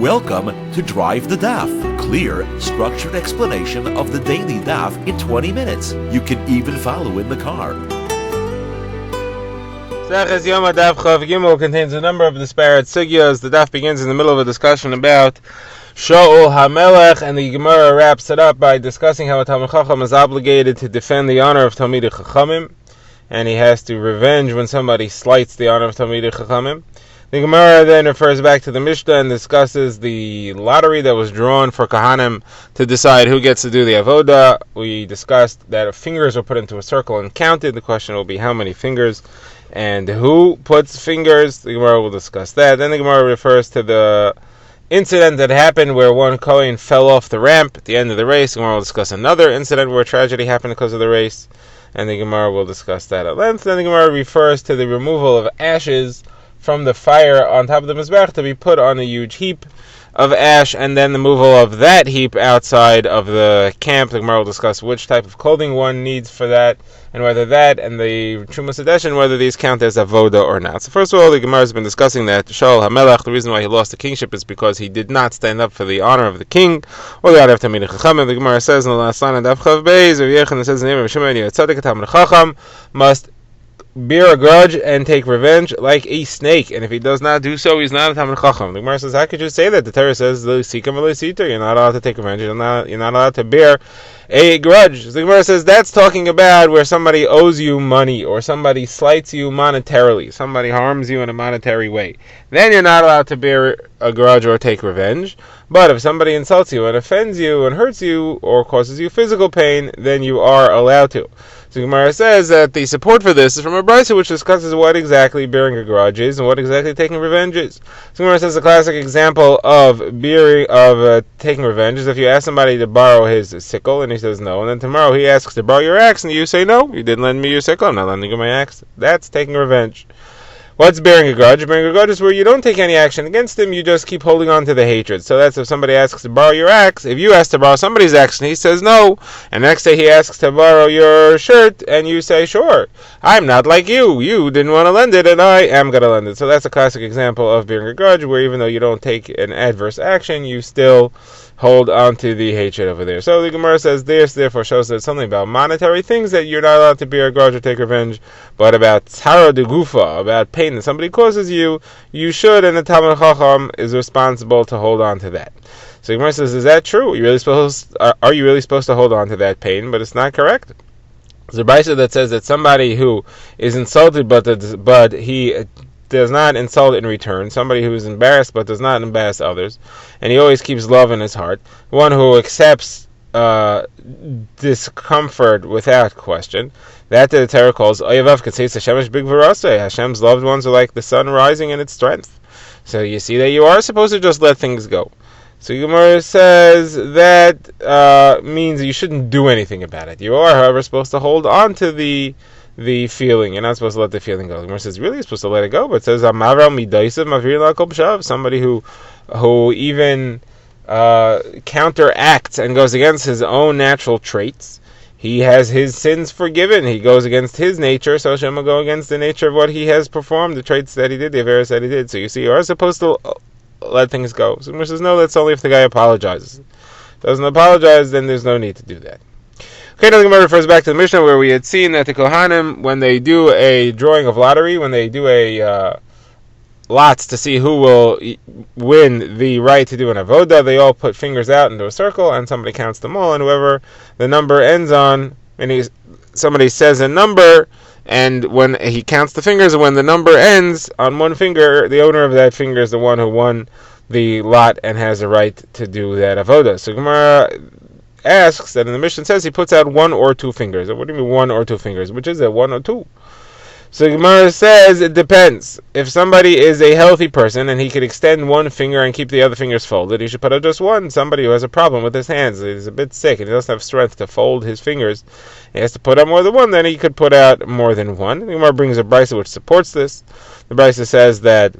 Welcome to Drive the Daf. Clear, structured explanation of the daily Daf in 20 minutes. You can even follow in the car. Yoma Daf Chav Gimel contains a number of disparate sugyas. The Daf begins in the middle of a discussion about Shaul HaMelech, and the Gemara wraps it up by discussing how a Talmid Chacham is obligated to defend the honor of Talmidei Chachamim, and he has to revenge when somebody slights the honor of Talmidei Chachamim. The Gemara then refers back to the Mishnah and discusses the lottery that was drawn for Kohanim to decide who gets to do the avoda. We discussed that fingers were put into a circle and counted. The question will be how many fingers and who puts fingers. The Gemara will discuss that. Then the Gemara refers to the incident that happened where one Kohen fell off the ramp at the end of the race. The Gemara will discuss another incident where tragedy happened because of the race, and the Gemara will discuss that at length. Then the Gemara refers to the removal of ashes from the fire on top of the Mizbech to be put on a huge heap of ash, and then the removal of that heap outside of the camp. The Gemara will discuss which type of clothing one needs for that, and whether that and the Trumas Adeshin, whether these count as avoda or not. So first of all, the Gemara has been discussing that Shaul HaMelech, the reason why he lost the kingship is because he did not stand up for the honor of the king, or the honor of Talmidei Chachamim. The Gemara says in the last line of Daf Chav Beis, it says in the name of Shimon Yetzadik Talmid Chacham must bear a grudge and take revenge like a snake, and if he does not do so, he's not a Talmid Chacham. The Gemara says, how could you say that? The Torah says, you're not allowed to take revenge, you're not allowed to bear a grudge. The Gemara says, that's talking about where somebody owes you money, or somebody slights you monetarily, somebody harms you in a monetary way. Then you're not allowed to bear a grudge or take revenge. But if somebody insults you and offends you and hurts you or causes you physical pain, then you are allowed to. So Gemara says that the support for this is from a brisa which discusses what exactly bearing a grudge is and what exactly taking revenge is. So Gemara says the classic example of taking revenge is if you ask somebody to borrow his sickle and he says no, and then tomorrow he asks to borrow your axe and you say no, you didn't lend me your sickle, I'm not lending you my axe. That's taking revenge. What's bearing a grudge? Bearing a grudge is where you don't take any action against him, you just keep holding on to the hatred. So that's if somebody asks to borrow your axe, if you ask to borrow somebody's axe and he says no, and next day he asks to borrow your shirt and you say sure, I'm not like you didn't want to lend it and I am going to lend it. So that's a classic example of bearing a grudge where even though you don't take an adverse action, you still hold on to the hatred over there. So the Gemara says this therefore shows that it's something about monetary things that you're not allowed to bear a grudge or take revenge, but about tzara de gufa, about pain that somebody causes you, you should, and the Talmid Chacham is responsible to hold on to that. So the Gemara says, is that true? Are you really supposed to hold on to that pain? But it's not correct. There's a brisa that says that somebody who is insulted but he does not insult in return, somebody who is embarrassed but does not embarrass others, and he always keeps love in his heart, one who accepts discomfort without question, that the Torah calls Oyavav Concise Hashemish Big V'Raseh. Hashem's loved ones are like the sun rising in its strength. So you see that you are supposed to just let things go. So Gemara says that means you shouldn't do anything about it. You are, however, supposed to hold on to the feeling. You're not supposed to let the feeling go. The Gemara says, really, you're supposed to let it go, but it says somebody who even counteracts and goes against his own natural traits. He has his sins forgiven. He goes against his nature, so Hashem will go against the nature of what he has performed, the traits that he did, the affairs that he did. So you see, you are supposed to let things go. So the Gemara says, no, that's only if the guy apologizes. Doesn't apologize, then there's no need to do that. Okay, now the Gemara refers back to the Mishnah where we had seen that the Kohanim, when they do a drawing of lottery, when they do a lots to see who will win the right to do an avoda, they all put fingers out into a circle and somebody counts them all, and whoever the number ends on, and somebody says a number, and when he counts the fingers, and when the number ends on one finger, the owner of that finger is the one who won the lot and has a right to do that avoda. So Gemara asks that in the Mishnah says he puts out one or two fingers. What do you mean one or two fingers? Which is it, one or two? So Gemara says it depends. If somebody is a healthy person and he could extend one finger and keep the other fingers folded, he should put out just one. Somebody who has a problem with his hands, he's a bit sick and he doesn't have strength to fold his fingers, he has to put out more than one, then he could put out more than one. The Gemara brings a brisa which supports this. The brisa says that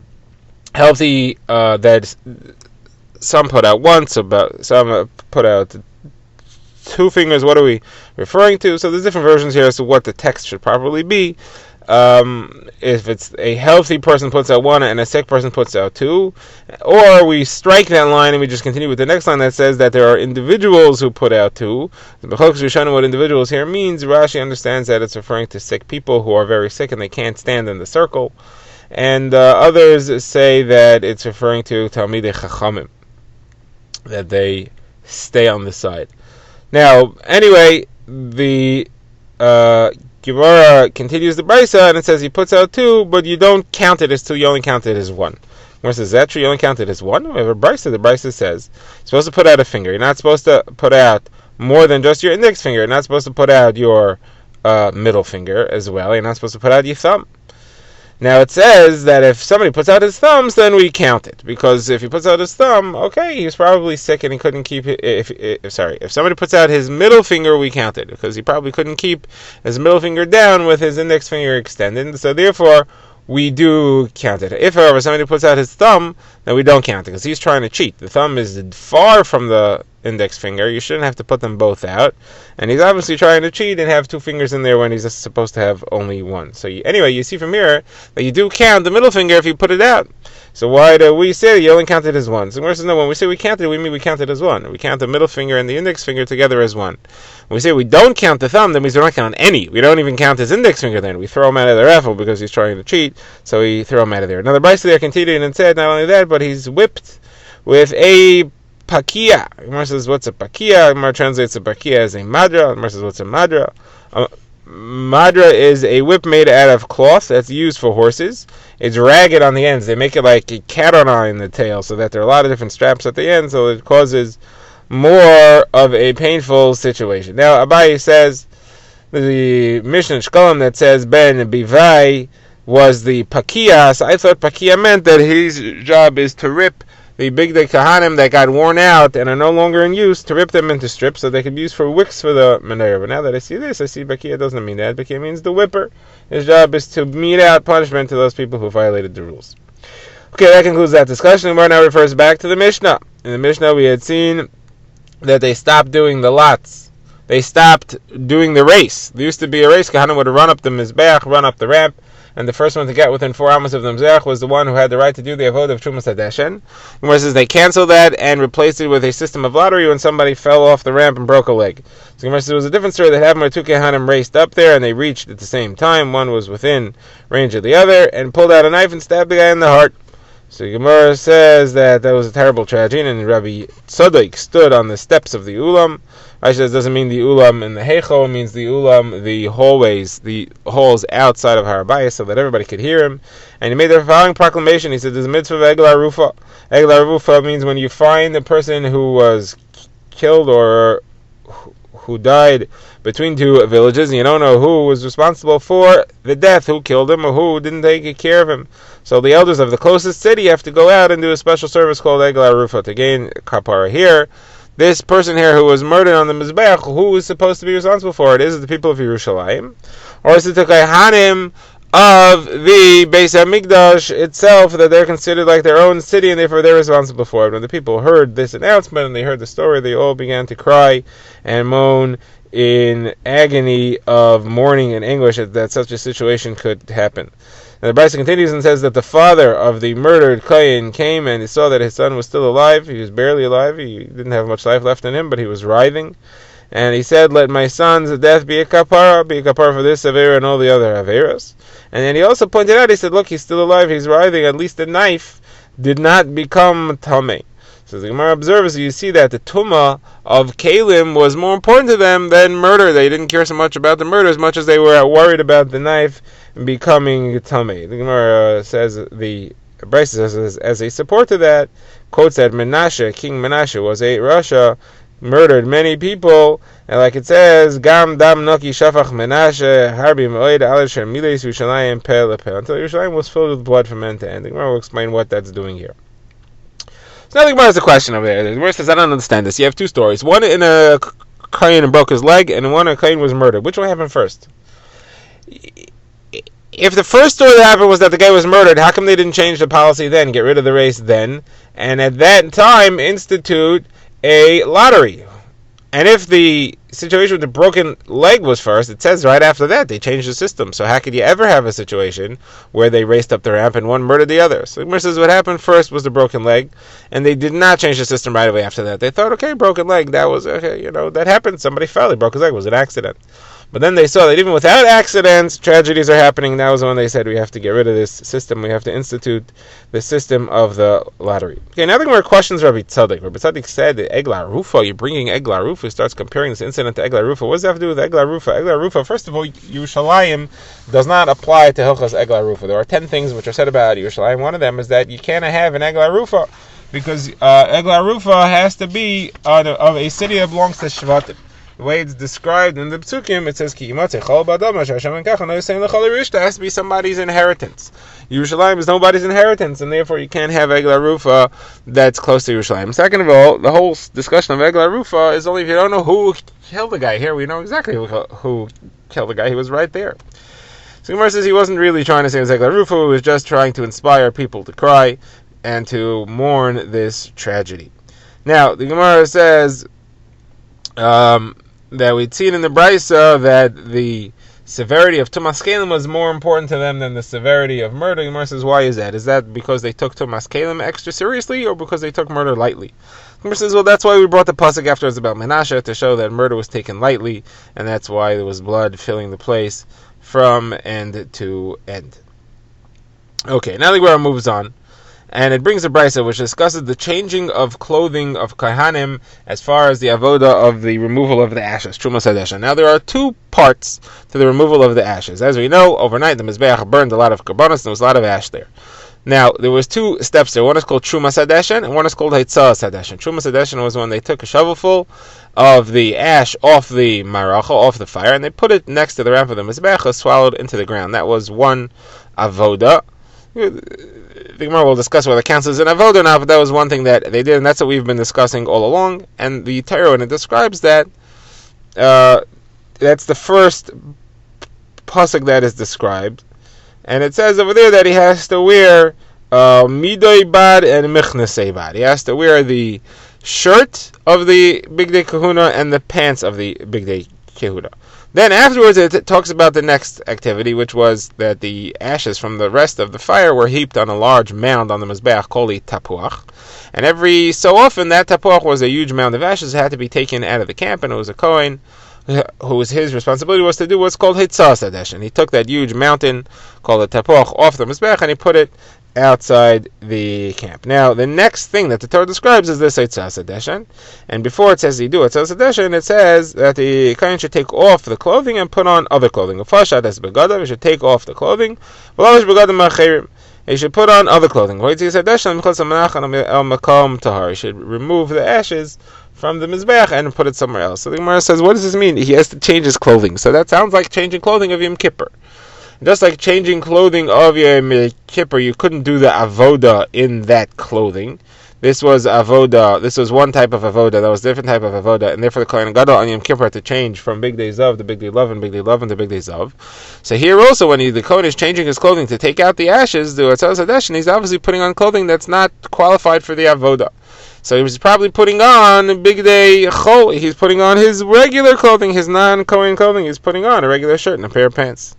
healthy, that some put out one, some put out two fingers. What are we referring to? So there's different versions here as to what the text should probably be. If it's a healthy person puts out 1 and a sick person puts out 2, or we strike that line and we just continue with the next line that says that there are individuals who put out 2. What individuals here means, Rashi understands that it's referring to sick people who are very sick and they can't stand in the circle, and others say that it's referring to Talmidei Chachamim, that they stay on the side. Now, anyway, the Gemara continues the Brisa, and it says he puts out 2, but you don't count it as 2, you only count it as 1. Gemara says, is that true? You only count it as 1? We have a Brisa. The Brisa says you're supposed to put out a finger. You're not supposed to put out more than just your index finger. You're not supposed to put out your middle finger as well. You're not supposed to put out your thumb. Now it says that if somebody puts out his thumbs, then we count it, because if he puts out his thumb, okay, he's probably sick and he couldn't keep it. If somebody puts out his middle finger, we count it, because he probably couldn't keep his middle finger down with his index finger extended. So therefore, we do count it. If, however, somebody puts out his thumb, then we don't count it, because he's trying to cheat. The thumb is far from the index finger. You shouldn't have to put them both out, and he's obviously trying to cheat and have 2 fingers in there when he's supposed to have only 1. So anyway, you see from here that you do count the middle finger if you put it out. So why do we say you only count it as 1? So Gemara says, no, when we say we count it, we mean we count it as 1. We count the middle finger and the index finger together as 1. When we say we don't count the thumb, that means we don't count any. We don't even count his index finger then. We throw him out of the raffle because he's trying to cheat, so we throw him out of there. Now the Brisa there continued and said, not only that, but he's whipped with a pakia. Gemara says, what's a pakia? Gemara translates a pakia as a madra. Gemara says, what's a madra? Madra is a whip made out of cloth that's used for horses. It's ragged on the ends. They make it like a cat on eye in the tail, so that there are a lot of different straps at the end, so it causes more of a painful situation. Now, Abaye says, the Mishnah Shkolim that says Ben Bivai was the pakia, so I thought pakia meant that his job is to rip the bigdei kahanim that got worn out and are no longer in use, to rip them into strips so they could be used for wicks for the menorah. But now that I see this, I see Bakia doesn't mean that. Bakia means the whipper. His job is to mete out punishment to those people who violated the rules. Okay, that concludes that discussion. The Gemara now refers back to the Mishnah. In the Mishnah, we had seen that they stopped doing the lots. They stopped doing the race. There used to be a race. Kahanim would run up the mizbeach, run up the ramp, and the first one to get within 4 amos of the mizbeach was the one who had the right to do the avodah of Trumas Hadeshen. Gemara says they canceled that and replaced it with a system of lottery when somebody fell off the ramp and broke a leg. So Gemara says there was a different story that happened where 2 Kahanim raced up there and they reached at the same time. One was within range of the other and pulled out a knife and stabbed the guy in the heart. So Gemara says that was a terrible tragedy, and Rabbi Tzadok stood on the steps of the Ulam. Rashi says doesn't mean the Ulam in the Heichal, it means the Ulam, the hallways, the halls outside of Har Habayis, so that everybody could hear him. And he made the following proclamation. He said, there's a mitzvah of Egel Arufa. Egel Arufa means when you find the person who was killed or who died between 2 villages, and you don't know who was responsible for the death, who killed him or who didn't take care of him. So the elders of the closest city have to go out and do a special service called Egel Arufa to gain kapara. Here, this person here who was murdered on the Mizbeach, who is supposed to be responsible for it? Is it the people of Yerushalayim? Or is it the Kohanim of the Beis HaMikdash itself, that they're considered like their own city and therefore they're responsible for it? When the people heard this announcement and they heard the story, they all began to cry and moan in agony of mourning and anguish that such a situation could happen. And the Brisa continues and says that the father of the murdered Kayin came and he saw that his son was still alive. He was barely alive. He didn't have much life left in him, but he was writhing. And he said, let my son's death be a kapara for this Avera and all the other Averas. And then he also pointed out, he said, look, he's still alive, he's writhing, at least the knife did not become tamei. So the Gemara observes, you see that the tumah of Kalim was more important to them than murder. They didn't care so much about the murder as much as they were worried about the knife becoming tamei. The Gemara says, the Brisa says, as a support to that, quotes that Menashe, King Menashe, was a Rasha, murdered many people, and like it says, Gam dam noki shafach Menashe harbi moed al shem miles Yerushalayim pel lepel, until Yerushalayim was filled with blood from end to end. The Gemara will explain what that's doing here. So now the Gemara has a question over there. The Gemara says, I don't understand this. You have 2 stories. One in a Kayin broke his leg, and one a Kayin was murdered. Which one happened first? If the first story that happened was that the guy was murdered, how come they didn't change the policy then, get rid of the race then, and at that time institute a lottery? And if the situation with the broken leg was first, it says right after that they changed the system. So how could you ever have a situation where they raced up the ramp and one murdered the other? So the Gemara says what happened first was the broken leg, and they did not change the system right away after that. They thought, okay, broken leg, that was okay, that happened. Somebody fell, he broke his leg, it was an accident. But then they saw that even without accidents, tragedies are happening. That was when they said we have to get rid of this system. We have to institute the system of the lottery. Okay, now the Gemara questions Rabbi Tzaddik. Rabbi Tzaddik said that Egla Rufa, you're bringing Egla Rufa, starts comparing this incident to Egla Rufa. What does that have to do with Egla Rufa? Egla Rufa, first of all, Yerushalayim does not apply to Hilchas Egla Rufa. There are 10 things which are said about Yerushalayim. One of them is that you can't have an Egla Rufa because Egla Rufa has to be of a city that belongs to Shvatim. The way it's described in the Psukim, it says, there has to be somebody's inheritance. Yerushalayim is nobody's inheritance, and therefore you can't have Egla Rufa that's close to Yerushalayim. Second of all, the whole discussion of Egla Rufa is only if you don't know who killed the guy. Here we know exactly who killed the guy. He was right there. So Gemara says he wasn't really trying to say it was Egla Rufa, he was just trying to inspire people to cry and to mourn this tragedy. Now, the Gemara says that we'd seen in the Brisa that the severity of Tumas Kalim was more important to them than the severity of murder. The Gemara says, why is that? Is that because they took Tumas Kalim extra seriously, or because they took murder lightly? The Gemara says, well, that's why we brought the pasuk afterwards about Menashe, to show that murder was taken lightly, and that's why there was blood filling the place from end to end. Okay, now the Gemara moves on, and it brings a brisa which discusses the changing of clothing of Kohanim as far as the avoda of the removal of the ashes, Trumas Hadesha. Now there are two parts to the removal of the ashes. As we know, overnight the Mizbeach burned a lot of karbanos and there was a lot of ash there. Now there was two steps there. One is called Trumas Hadesha and one is called Heitzah Hadesha. Trumas Hadesha was when they took a shovelful of the ash off the maracha, off the fire, and they put it next to the ramp of the Mizbeach, swallowed into the ground. That was one avoda. The Gemara will discuss whether it counts as an avodah or not, but that was one thing that they did, and that's what we've been discussing all along. And the Torah, when it describes that, that's the first pasuk that is described, and it says over there that he has to wear midoi bad and michnasei bad. He has to wear the shirt of the Bigdei Kahuna and the pants of the Bigdei Kahuna. Then afterwards it talks about the next activity, which was that the ashes from the rest of the fire were heaped on a large mound on the Mizbeach called a tapuach. And every so often that tapuach was a huge mound of ashes that had to be taken out of the camp, and it was a Kohen whose his responsibility was to do what's called Heitzah Sadesh. And he took that huge mountain called a tapuach off the Mizbeach and he put it outside the camp. Now, the next thing that the Torah describes is this Heitzah Sadeshan, and before it says you do Heitzah Sadeshan, it says that the Kohen should take off the clothing and put on other clothing. He should take off the clothing. He should put on other clothing. He should remove the ashes from the Mizbeach and put it somewhere else. So the Gemara says, what does this mean? He has to change his clothing. So that sounds like changing clothing of Yom Kippur. Just like changing clothing of Yom Kippur, you couldn't do the avoda in that clothing. This was avoda. This was one type of avoda. That was a different type of avoda, and therefore the Kohen Gadol on Yom Kippur had to change from Bigdei Zav to Bigdei Lavan, Bigdei Lavan to Bigdei Zav. So here also, when the Kohen is changing his clothing to take out the ashes, the Heitzah Sadesh, he's obviously putting on clothing that's not qualified for the avoda. So he was probably putting on Bigdei Chol. He's putting on his regular clothing, his non-Kohen clothing. He's putting on a regular shirt and a pair of pants.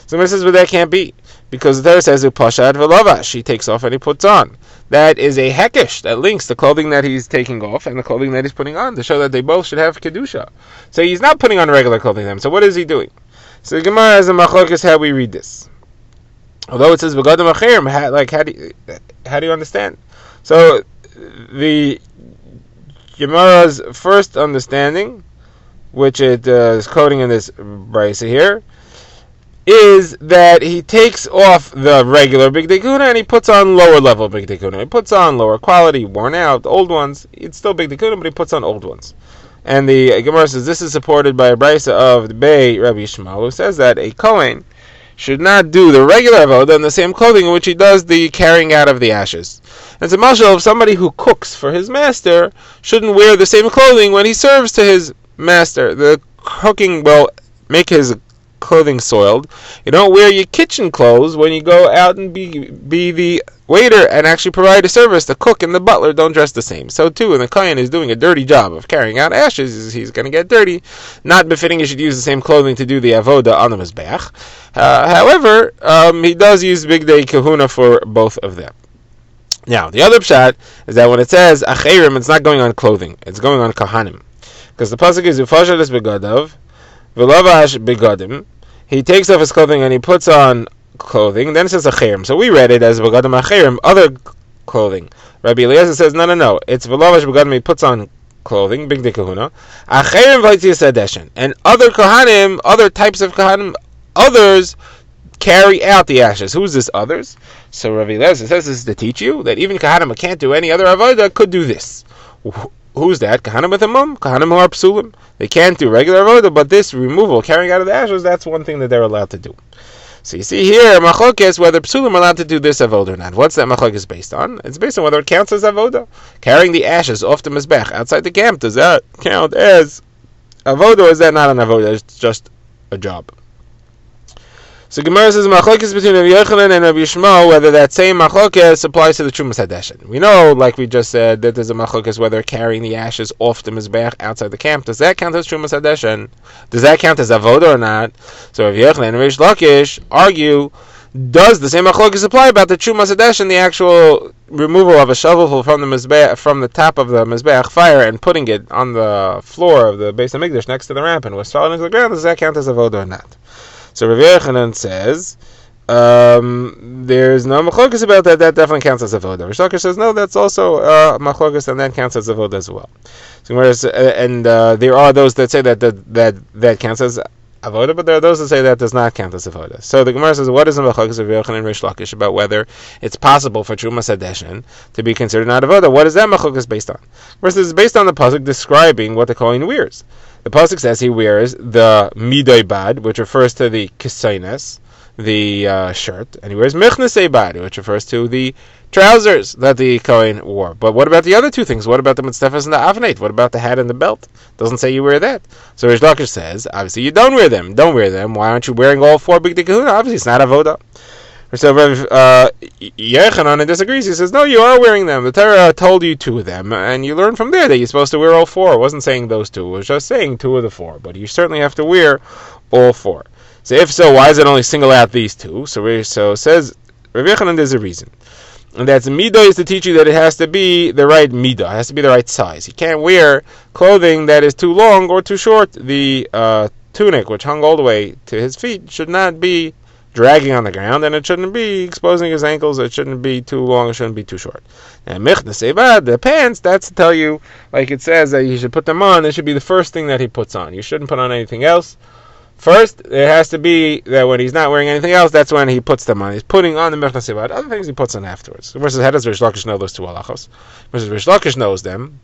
So Mr. says, well, that can't be, because the Torah says, Upashad v'lavash, he takes off and he puts on. That is a hekesh that links the clothing that he's taking off and the clothing that he's putting on to show that they both should have kedusha. So he's not putting on regular clothing then. So what is he doing? So the Gemara has a machlokes how we read this. Although it says v'gadam achirim, like how do you understand? So the Gemara's first understanding, which it is quoting in this brisa here, is that he takes off the regular Bigdei Kahuna and he puts on lower level Bigdei Kahuna. He puts on lower quality, worn out, old ones. It's still Bigdei Kahuna, but he puts on old ones. And the Gemara says this is supported by a brisa of the Bei Rabbi Yishmael, who says that a Kohen should not do the regular avodah in the same clothing in which he does the carrying out of the ashes. And it's a mashal of somebody who cooks for his master shouldn't wear the same clothing when he serves to his master. The cooking will make his clothing soiled. You don't wear your kitchen clothes when you go out and be the waiter and actually provide a service. The cook and the butler don't dress the same. So too, when the kohen is doing a dirty job of carrying out ashes, he's going to get dirty. Not befitting you should use the same clothing to do the avoda on the mizbeach. However, he does use bigdei kahuna for both of them. Now, the other pshat is that when it says acherim, it's not going on clothing; it's going on kahanim, because the pasuk is ufashadas begadav, v'lavash begadim. He takes off his clothing and he puts on clothing. Then it says acherim. So we read it as begadim acherim, other clothing. Rabbi Eliezer says no. It's v'lavash begadim. He puts on clothing, big kahuna. Acherim v'yitzis adeshin, and other kahanim, other types of kahanim, others carry out the ashes. Who's this others? So Rabbi Eliezer says this is to teach you that even kahanim who can't do any other avodah could do this. Who's that? Kahanim with a mum? Kahanim who are psulim. They can't do regular avodah, but this removal, carrying out of the ashes, that's one thing that they're allowed to do. So you see here, machlokes, whether psulim are allowed to do this avodah or not. What's that machlokes based on? It's based on whether it counts as avodah. Carrying the ashes off the mizbech outside the camp, does that count as avodah, or is that not an avodah? It's just a job. So Gemara says machlokes between Rabbi Yochanan and Rabbi Yishmael, whether that same machlokes applies to the Trumas Hadeshin. We know, like we just said, that there's a machlokes whether carrying the ashes off the mizbeach outside the camp, does that count as Trumas Hadeshin? Does that count as avodah or not? So Rabbi Yochanan and Rish Lakish argue, does the same machlokes apply about the Trumas Hadeshin, the actual removal of a shovelful from the mizbeach, from the top of the mizbeach fire, and putting it on the floor of the Beis HaMikdash next to the ramp and was falling into the ground? Does that count as avodah or not? So Rabbi Yochanan says, there's no machlokas about that. That definitely counts as avodah. Rish Lakish says no, that's also machlokas, and that counts as avodah as well. So, and there are those that say that counts as avodah, but there are those that say that does not count as avodah. So the Gemara says, what is the machlokas of Yochanan and Rish Lakish about whether it's possible for Trumas Hadeshin to be considered not avodah? What is that machlokas based on? First, it's based on the pasuk describing what the kohen wears. The pasuk says he wears the midoi bad, which refers to the kisaynes, the shirt, and he wears mechnasei bad, which refers to the trousers that the kohen wore. But what about the other two things? What about the mitzvahs and the avnate? What about the hat and the belt? Doesn't say you wear that. So Rish Lakish says, obviously you don't wear them. Don't wear them. Why aren't you wearing all four big kahuna? Obviously it's not avodah. So Yechanan disagrees. He says, no, you are wearing them. The Torah told you two of them, and you learn from there that you're supposed to wear all four. It wasn't saying those two. It was just saying two of the four. But you certainly have to wear all four. So if so, why does it only single out these two? So says Rav Yechanan, there's a reason. And that's midah is to teach you that it has to be the right midah. It has to be the right size. You can't wear clothing that is too long or too short. The tunic, which hung all the way to his feet, should not be dragging on the ground, and it shouldn't be exposing his ankles. It shouldn't be too long. It shouldn't be too short. And mechna the pants, that's to tell you, like it says, that you should put them on. It should be the first thing that he puts on. You shouldn't put on anything else. First, it has to be that when he's not wearing anything else, that's when he puts them on. He's putting on the mechna. Other things he puts on afterwards. Versus, how does Rish Lakish know those two halachos? Versus Rish Lakish knows them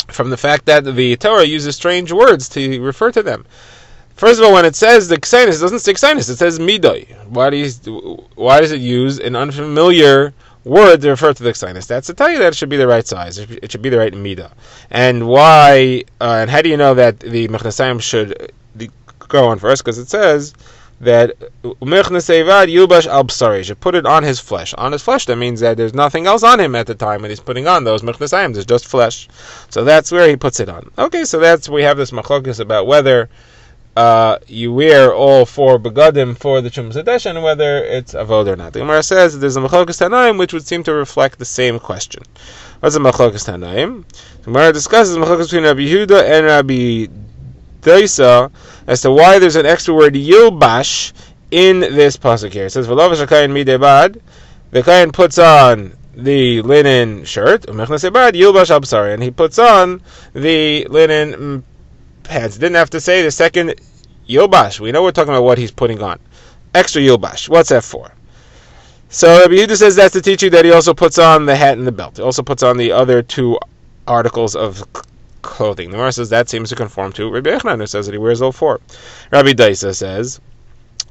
from the fact that the Torah uses strange words to refer to them. First of all, when it says the ksainis, it doesn't say ksainis, it says midoi. Why does it use an unfamiliar word to refer to the ksainis? That's to tell you that it should be the right size. It should be the right midah. And why? And how do you know that the mechnasayim should go on first? Because it says that mechnasayvad yubash al bsari, should put it on his flesh. On his flesh, that means that there's nothing else on him at the time when he's putting on those mechnasayim. There's just flesh. So that's where he puts it on. Okay, so we have this machlokas about whether you wear all four begadim for the Trumas Hadeshin, whether it's avodah or not. The Gemara says there's a machlokas tanaim which would seem to reflect the same question. What's a machlokas tanaim? The Gemara discusses machlokas between Rabbi Yehuda and Rabbi Daisa as to why there's an extra word yilbash in this pasuk here. It says v'lavash hakayin midei bad. The kayin puts on the linen shirt, umechnasei bad yilbash al bsari, and he puts on the linen pants. Didn't have to say the second yilbash. We know we're talking about what he's putting on. Extra yilbash. What's that for? So Rabbi Yehuda says that's to teach you that he also puts on the hat and the belt. He also puts on the other two articles of clothing. The Gemara says that seems to conform to Rabbi Yochanan, who says that he wears all four. Rabbi Daisa says,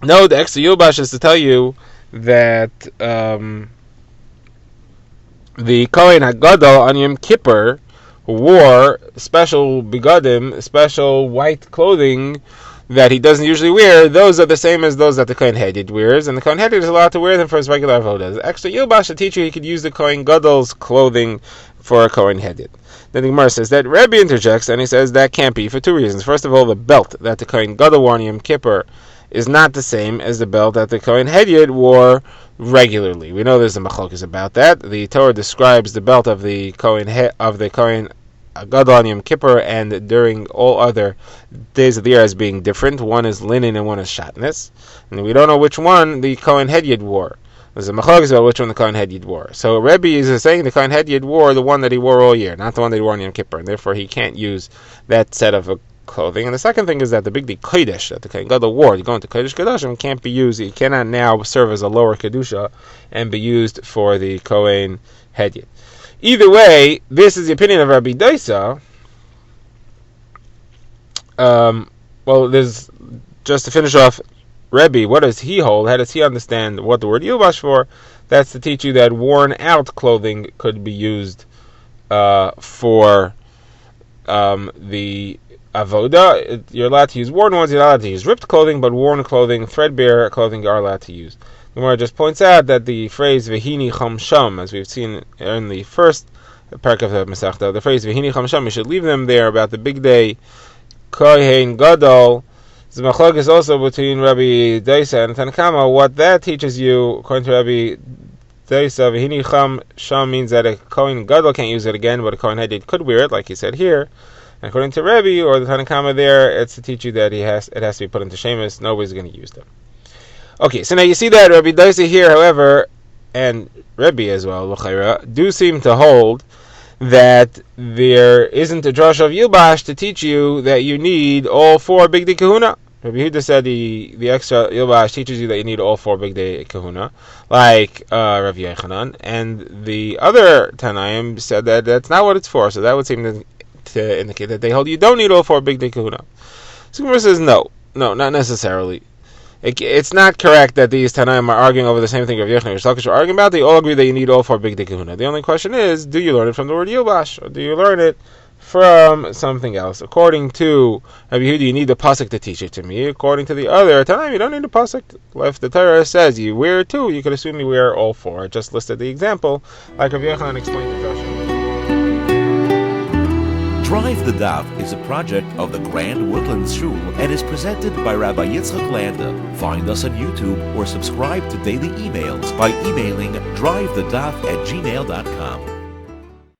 no, the extra yilbash is to tell you that the Kohen HaGadol on Yom Kippur wore special begadim, special white clothing, that he doesn't usually wear, those are the same as those that the Kohen Hedyot wears, and the Kohen Hedyot is allowed to wear them for his regular avodah. The extra Yilbash, the teacher, he could use the Kohen Gadol's clothing for a Kohen Hedyot. Then the Gemara says that Rebbe interjects, and he says that can't be for two reasons. First of all, the belt that the Kohen Gadol wore on Yom Kippur is not the same as the belt that the Kohen Hedyot wore regularly. We know there's a machlokas about that. The Torah describes the belt of the Kohen Gadol on Yom Kippur and during all other days of the year as being different. One is linen and one is shatnez. And we don't know which one the Kohen Hedyot wore. There's a machlokas about which one the Kohen Hedyot wore. So Rebbe is saying the Kohen Hedyot wore the one that he wore all year, not the one that he wore on Yom Kippur, and therefore he can't use that set of clothing. And the second thing is that the big kodesh that the Kohen Gadol wore, going to kodesh kedoshim, can't be used. It cannot now serve as a lower kedusha and be used for the Kohen Hedyot. Either way, this is the opinion of Rabbi Daisa. Well, there's just to finish off. Rebbe, what does he hold? How does he understand what the word Yilbash for? That's to teach you that worn out clothing could be used for the avoda. You're allowed to use worn ones, you're not allowed to use ripped clothing, but worn clothing, threadbare clothing, you are allowed to use. The Gemara just points out that the phrase Vehini Cham Sham, as we've seen in the first parak of the Masechta, the phrase Vehini Cham Sham, you should leave them there about the big day, Kohen Gadol. The machlok is also between Rabbi Daisa and Tanakama. What that teaches you, according to Rabbi Daisa, Vehini Cham Sham means that a Kohen Gadol can't use it again, but a Kohen Hedyot could wear it, like he said here. And according to Rebbe or the Tanakama there, it's to teach you that it has to be put into shemus. Nobody's going to use them. Okay, so now you see that Rabbi Daisa here, however, and Rebbe as well, L'chaira, do seem to hold that there isn't a drush of Yilbash to teach you that you need all four big day kahuna. Rabbi Yehuda said the extra Yilbash teaches you that you need all four big day kahuna, like Rav Yechanan, and the other Tanaim said that that's not what it's for, so that would seem to indicate that they hold you don't need all four big day kahuna. So Gemara says no, not necessarily. It's not correct that these Tanaim are arguing over the same thing Rav Yechanan and Rish Lakish are arguing about. They all agree that you need all four big day kahuna. The only question is, do you learn it from the word Yilbash, or do you learn it from something else? According to Rabbi Yehuda, you need the pasuk to teach it to me. According to the other Tanaim, you don't need the pasuk. If the Torah says you wear two, you could assume you wear all four. I just listed the example, like Rav Yechanan explained to Joshua. Drive the Daf is a project of the Grand Woodlands Shul and is presented by Rabbi Yitzchak Landa. Find us on YouTube or subscribe to daily emails by emailing drivethedaf@gmail.com.